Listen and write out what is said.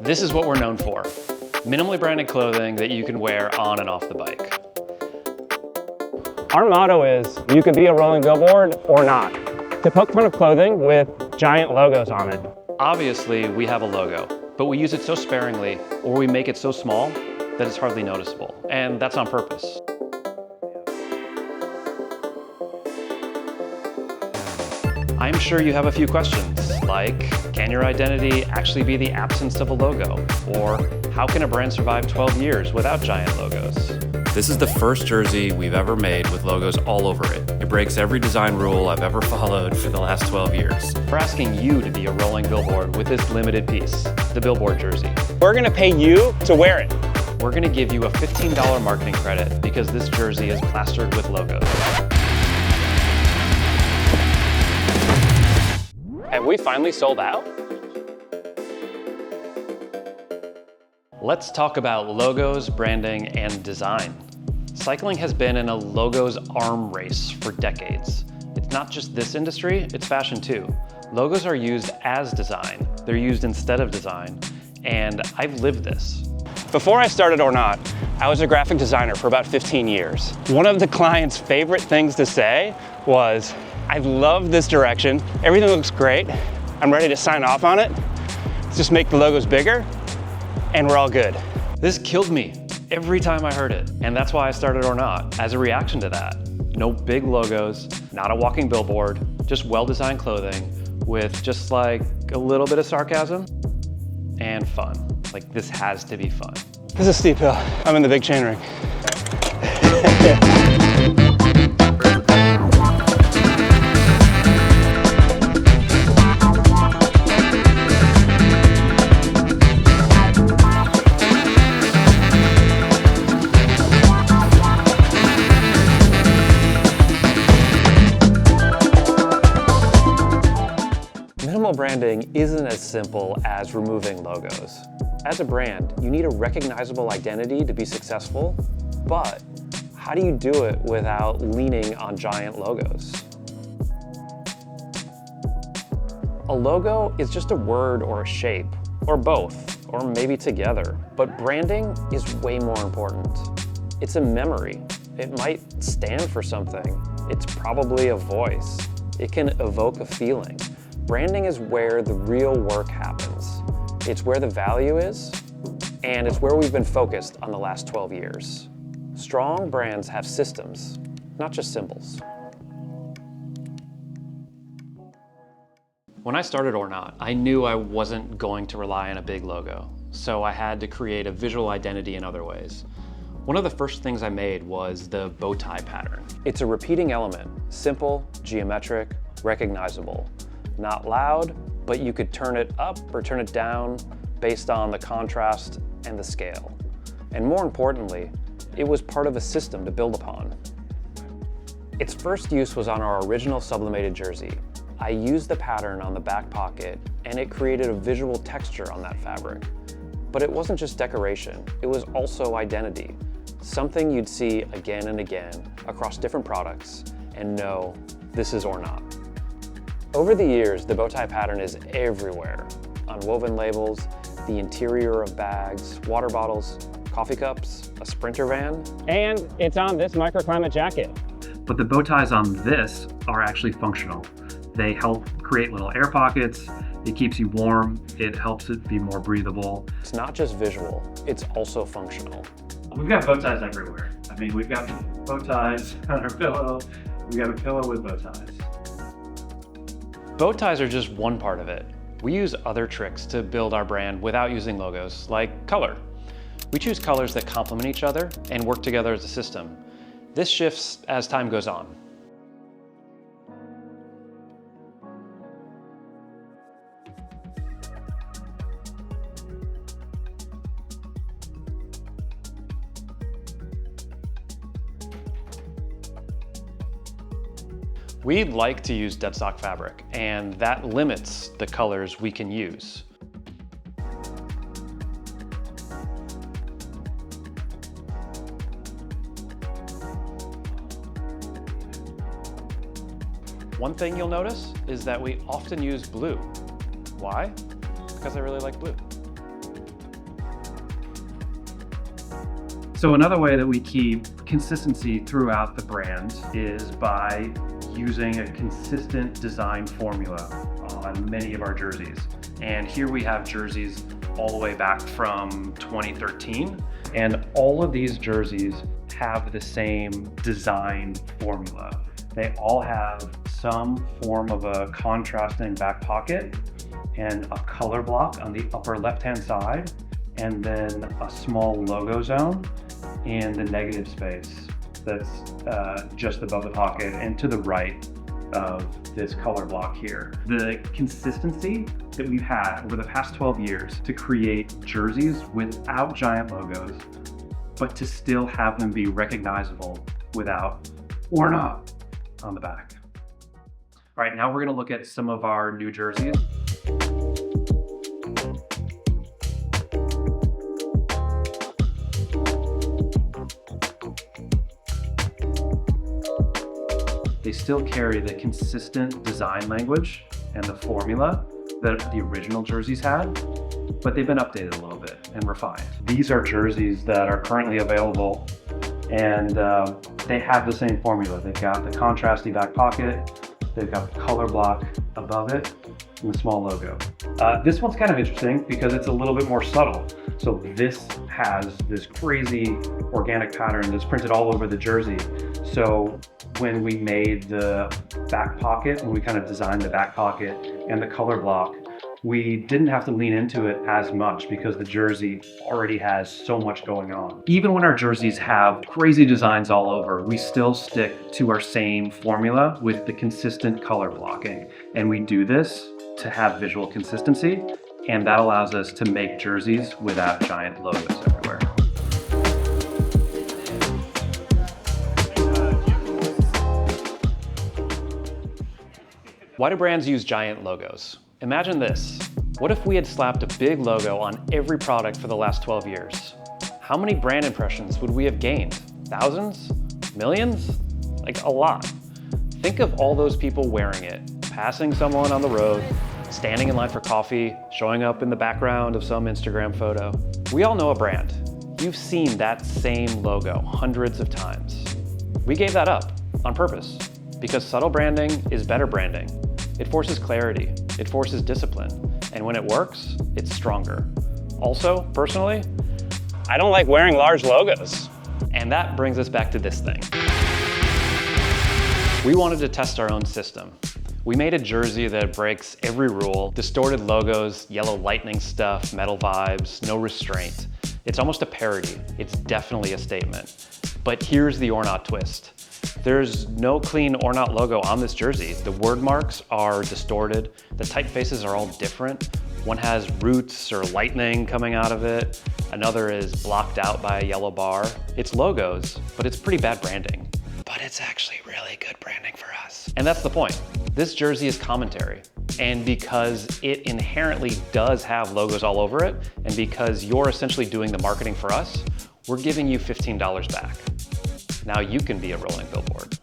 This is what we're known for. Minimally branded clothing that you can wear on and off the bike. Our motto is, you can be a rolling billboard or not. To poke fun of clothing with giant logos on it. Obviously, we have a logo, but we use it so sparingly, or we make it so small that it's hardly noticeable. And that's on purpose. I'm sure you have a few questions, like, can your identity actually be the absence of a logo? Or how can a brand survive 12 years without giant logos? This is the first jersey we've ever made with logos all over it. It breaks every design rule I've ever followed for the last 12 years. We're asking you to be a rolling billboard with this limited piece, the Billboard Jersey. We're gonna pay you to wear it. We're gonna give you a $15 marketing credit because this jersey is plastered with logos. Have we finally sold out? Let's talk about logos, branding, and design. Cycling has been in a logos arm race for decades. It's not just this industry, it's fashion too. Logos are used as design. They're used instead of design, and I've lived this. Before I started Ornot, I was a graphic designer for about 15 years. One of the client's favorite things to say was, I love this direction, everything looks great, I'm ready to sign off on it, let's just make the logos bigger, and we're all good. This killed me every time I heard it, and that's why I started Ornot, as a reaction to that. No big logos, not a walking billboard, just well-designed clothing with just like a little bit of sarcasm and fun. Like, this has to be fun. This is a steep hill. I'm in the big chain ring. Minimal branding isn't as simple as removing logos. As a brand, you need a recognizable identity to be successful, but how do you do it without leaning on giant logos? A logo is just a word or a shape, or both, or maybe together. But branding is way more important. It's a memory. It might stand for something. It's probably a voice. It can evoke a feeling. Branding is where the real work happens. It's where the value is, and it's where we've been focused on the last 12 years. Strong brands have systems, not just symbols. When I started Ornot, I knew I wasn't going to rely on a big logo, so I had to create a visual identity in other ways. One of the first things I made was the bow tie pattern. It's a repeating element, simple, geometric, recognizable. Not loud, but you could turn it up or turn it down based on the contrast and the scale. And more importantly, it was part of a system to build upon. Its first use was on our original sublimated jersey. I used the pattern on the back pocket, and it created a visual texture on that fabric. But it wasn't just decoration, it was also identity. Something you'd see again and again across different products and know this is Ornot. Over the years, the bow tie pattern is everywhere. On woven labels, the interior of bags, water bottles, coffee cups, a Sprinter van. And it's on this microclimate jacket. But the bow ties on this are actually functional. They help create little air pockets. It keeps you warm. It helps it be more breathable. It's not just visual, it's also functional. We've got bow ties everywhere. I mean, we've got bow ties on our pillow. We've got a pillow with bow ties. Bow ties are just one part of it. We use other tricks to build our brand without using logos, like color. We choose colors that complement each other and work together as a system. This shifts as time goes on. We like to use dead stock fabric, and that limits the colors we can use. One thing you'll notice is that we often use blue. Why? Because I really like blue. So another way that we keep consistency throughout the brand is by using a consistent design formula on many of our jerseys. And here we have jerseys all the way back from 2013. And all of these jerseys have the same design formula. They all have some form of a contrasting back pocket and a color block on the upper left-hand side, and then a small logo zone in the negative space that's just above the pocket and to the right of this color block here. The consistency that we've had over the past 12 years to create jerseys without giant logos, but to still have them be recognizable without Ornot on the back. All right, now we're gonna look at some of our new jerseys. They still carry the consistent design language and the formula that the original jerseys had, but they've been updated a little bit and refined. These are jerseys that are currently available, and they have the same formula. They've got the contrasty back pocket, they've got the color block above it, and the small logo. This one's kind of interesting because it's a little bit more subtle. So this has this crazy organic pattern that's printed all over the jersey. So when we made the back pocket, when we kind of designed the back pocket and the color block, we didn't have to lean into it as much because the jersey already has so much going on. Even when our jerseys have crazy designs all over, we still stick to our same formula with the consistent color blocking. And we do this to have visual consistency, and that allows us to make jerseys without giant logos everywhere. Why do brands use giant logos? Imagine this. What if we had slapped a big logo on every product for the last 12 years? How many brand impressions would we have gained? Thousands? Millions? Like a lot. Think of all those people wearing it, passing someone on the road, standing in line for coffee, showing up in the background of some Instagram photo. We all know a brand. You've seen that same logo hundreds of times. We gave that up on purpose because subtle branding is better branding. It forces clarity, it forces discipline, and when it works, it's stronger. Also, personally, I don't like wearing large logos. and that brings us back to this thing. We wanted to test our own system. We made a jersey that breaks every rule, distorted logos, yellow lightning stuff, metal vibes, no restraint. It's almost a parody. It's definitely a statement. But here's the Ornot twist. There's no clean Ornot logo on this jersey. The word marks are distorted. The typefaces are all different. One has roots or lightning coming out of it. Another is blocked out by a yellow bar. It's logos, but it's pretty bad branding. But it's actually really good branding for us. And that's the point. This jersey is commentary. And because it inherently does have logos all over it, and because you're essentially doing the marketing for us, we're giving you $15 back. Now you can be a rolling billboard.